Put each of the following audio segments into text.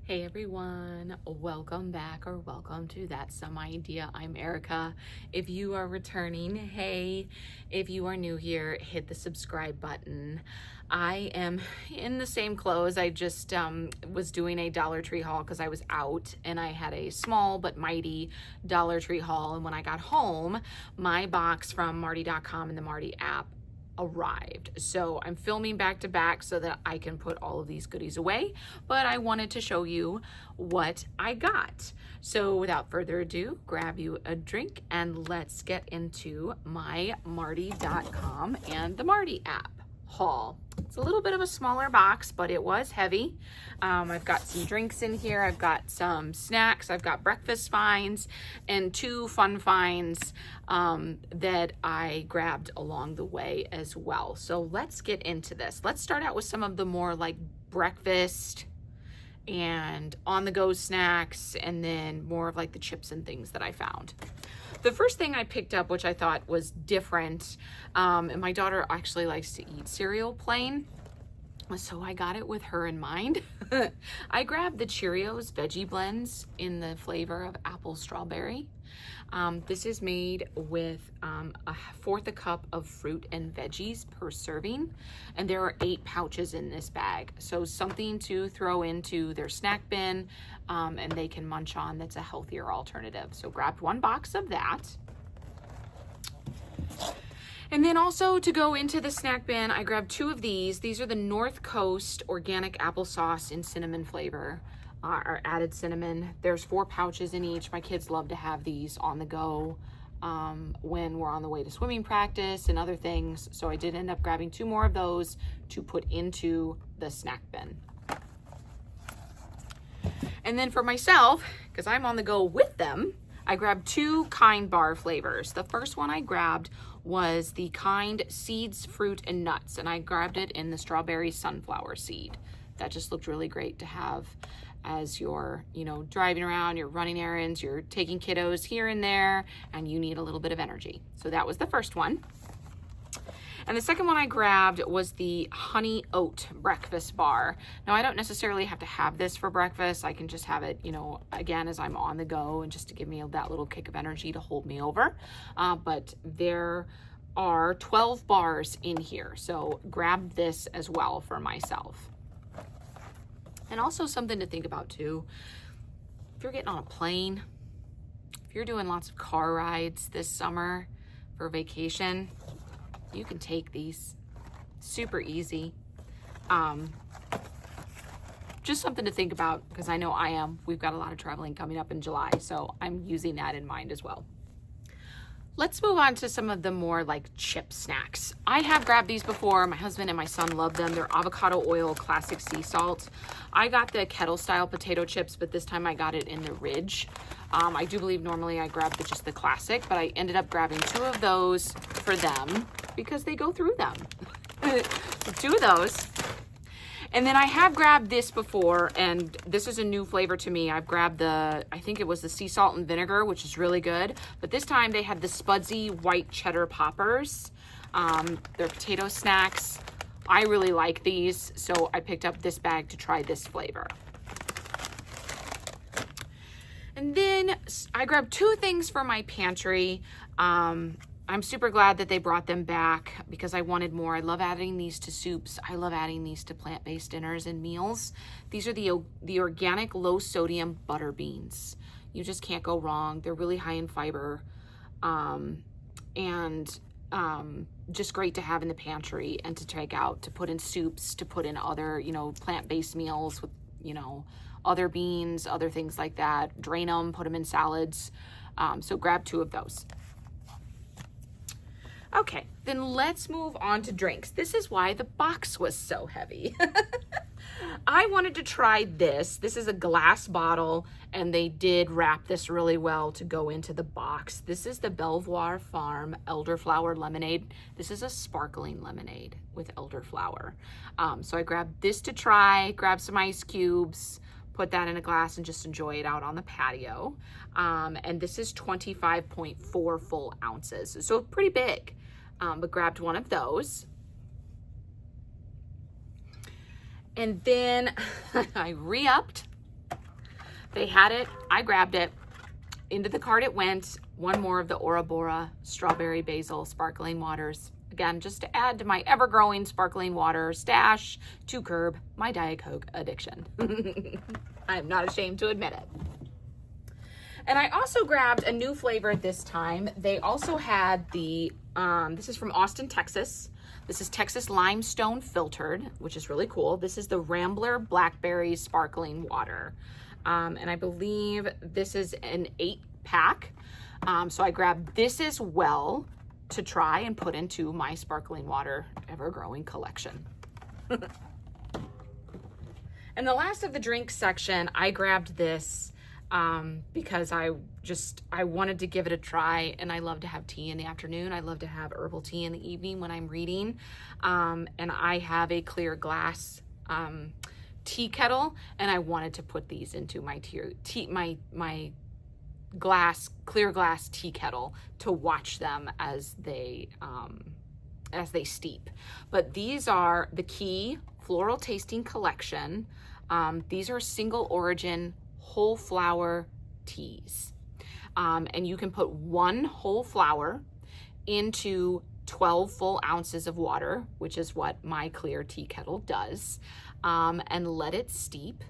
Hey everyone, welcome back or welcome to That's Some Idea. I'm Erica. If you are returning, hey. If you are new here, hit the subscribe button. I am in the same clothes. I just was doing a Dollar Tree haul because I was out and I had a small but mighty Dollar Tree haul. And when I got home, my box from Martie.com and the Martie app arrived. So I'm filming back to back so that I can put all of these goodies away, but I wanted to show you what I got. So without further ado, grab you a drink and let's get into my Martie.com and the Martie app haul. It's a little bit of a smaller box, but it was heavy. I've got some drinks in here. I've got some snacks. I've got breakfast finds and two fun finds that I grabbed along the way as well. So let's get into this. Let's start out with some of the more like breakfast and on-the-go snacks, and then more of like the chips and things that I found. The first thing I picked up, which I thought was different, and my daughter actually likes to eat cereal plain, so I got it with her in mind. I grabbed the Cheerios Veggie Blends in the flavor of apple strawberry. This is made with a fourth a cup of fruit and veggies per serving, and there are 8 pouches in this bag. So something to throw into their snack bin, and they can munch on that's a healthier alternative. So grabbed 1 box of that. And then also to go into the snack bin, I grabbed 2 of these. These are the North Coast organic applesauce in cinnamon flavor. Or added cinnamon. There's 4 pouches in each. My kids love to have these on the go when we're on the way to swimming practice and other things. So I did end up grabbing 2 more of those to put into the snack bin. And then for myself, because I'm on the go with them, I grabbed 2 Kind bar flavors. The first one I grabbed was the Kind Seeds, Fruit, and Nuts, and I grabbed it in the strawberry sunflower seed. That just looked really great to have as you're, driving around, you're running errands, you're taking kiddos here and there, and you need a little bit of energy. So that was the first one. And the second one I grabbed was the honey oat breakfast bar. Now, I don't necessarily have to have this for breakfast. I can just have it, again, as I'm on the go and just to give me that little kick of energy to hold me over. But there are 12 bars in here. So grab this as well for myself. And also something to think about too, if you're getting on a plane, if you're doing lots of car rides this summer for vacation, you can take these. Super easy. Just something to think about, because I know I am. We've got a lot of traveling coming up in July, so I'm using that in mind as well. Let's move on to some of the more like chip snacks. I have grabbed these before. My husband and my son love them. They're avocado oil classic sea salt. I got the kettle style potato chips, but this time I got it in the Ridge. I do believe normally I grab just the classic, but I ended up grabbing 2 of those for them because they go through them. So 2 of those. And then I have grabbed this before, and this is a new flavor to me. I've grabbed I think it was the sea salt and vinegar, which is really good. But this time they had the Spudsy white cheddar poppers. They're potato snacks. I really like these, so I picked up this bag to try this flavor. And then I grabbed 2 things for my pantry. I'm super glad that they brought them back because I wanted more. I love adding these to soups. I love adding these to plant-based dinners and meals. These are the organic low-sodium butter beans. You just can't go wrong. They're really high in fiber, and just great to have in the pantry and to take out, to put in soups, to put in other, plant-based meals with, other beans, other things like that. Drain them, put them in salads. So grab 2 of those. Okay, then let's move on to drinks. This is why the box was so heavy. I wanted to try this. This is a glass bottle, and they did wrap this really well to go into the box. This is the Belvoir Farm elderflower lemonade. This is a sparkling lemonade with elderflower. So I grabbed this to try, grabbed some ice cubes, put that in a glass and just enjoy it out on the patio. And this is 25.4 full ounces, so pretty big, but grabbed 1 of those. And then I re-upped They had it, I grabbed it. Into the cart it went. One more of the Ora Bora strawberry basil sparkling waters. Again, just to add to my ever-growing sparkling water stash to curb my Diet Coke addiction. I'm not ashamed to admit it. And I also grabbed a new flavor this time. They also had the, this is from Austin, Texas. This is Texas Limestone Filtered, which is really cool. This is the Rambler Blackberry Sparkling Water. And I believe this is an 8-pack. So I grabbed this as well to try and put into my sparkling water ever-growing collection. And the last of the drink section, I grabbed this because I wanted to give it a try, and I love to have tea in the afternoon. I love to have herbal tea in the evening when I'm reading. And I have a clear glass tea kettle, and I wanted to put these into my clear glass tea kettle to watch them as they steep. But these are the Key Floral Tasting Collection. These are single origin whole flower teas. And you can put 1 whole flower into 12 full ounces of water, which is what my clear tea kettle does, and let it steep.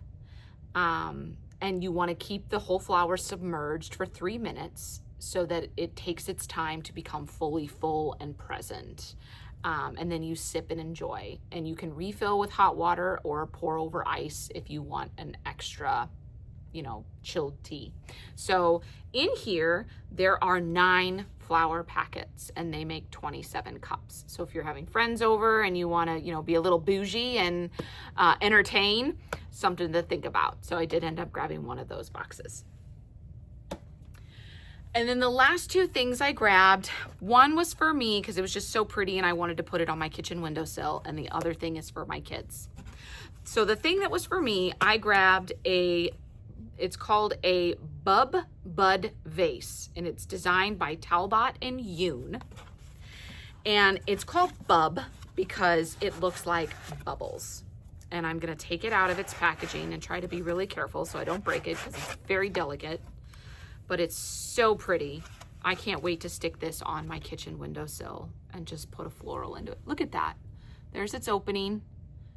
And you want to keep the whole flower submerged for 3 minutes so that it takes its time to become fully full and present. And then you sip and enjoy. And you can refill with hot water or pour over ice if you want an extra, chilled tea. So in here, there are 9 flower packets, and they make 27 cups. So if you're having friends over and you want to, be a little bougie and entertain, something to think about. So I did end up grabbing one of those boxes. And then the last 2 things I grabbed, one was for me because it was just so pretty and I wanted to put it on my kitchen windowsill, and the other thing is for my kids. So the thing that was for me, I grabbed it's called a Bub Bud vase, and it's designed by Talbot and Yoon. And it's called Bub because it looks like bubbles. And I'm gonna take it out of its packaging and try to be really careful so I don't break it because it's very delicate. But it's so pretty. I can't wait to stick this on my kitchen windowsill and just put a floral into it. Look at that. There's its opening.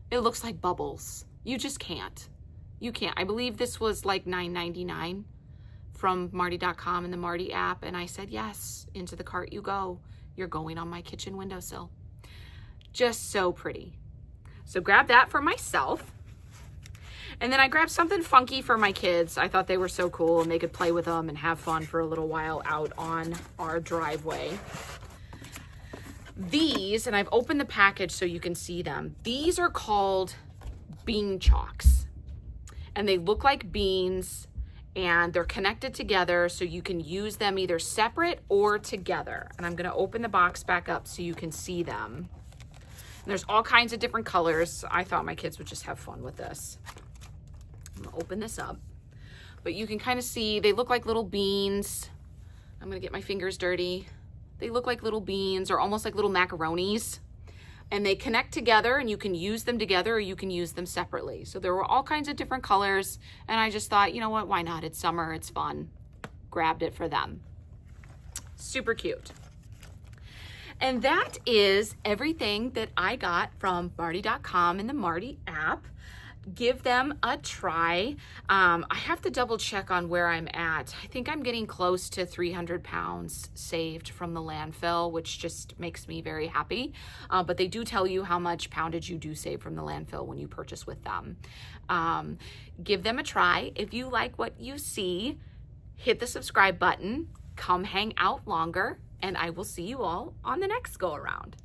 It looks like bubbles. You just can't. You can't. I believe this was like $9.99 from Martie.com and the Martie app. And I said, yes, into the cart you go. You're going on my kitchen windowsill. Just so pretty. So grab that for myself. And then I grabbed something funky for my kids. I thought they were so cool and they could play with them and have fun for a little while out on our driveway. These, and I've opened the package so you can see them. These are called bean chalks. And they look like beans, and they're connected together so you can use them either separate or together. And I'm gonna open the box back up so you can see them. And there's all kinds of different colors. I thought my kids would just have fun with this. I'm gonna open this up. But you can kind of see, they look like little beans. I'm gonna get my fingers dirty. They look like little beans or almost like little macaronis. And they connect together, and you can use them together or you can use them separately. So there were all kinds of different colors, and I just thought, you know what, why not? It's summer, it's fun. Grabbed it for them. Super cute. And that is everything that I got from Martie.com and the Martie app. Give them a try. I have to double check on where I'm at. I think I'm getting close to 300 pounds saved from the landfill, which just makes me very happy. But they do tell you how much poundage you do save from the landfill when you purchase with them. Give them a try. If you like what you see, hit the subscribe button, come hang out longer, and I will see you all on the next go around.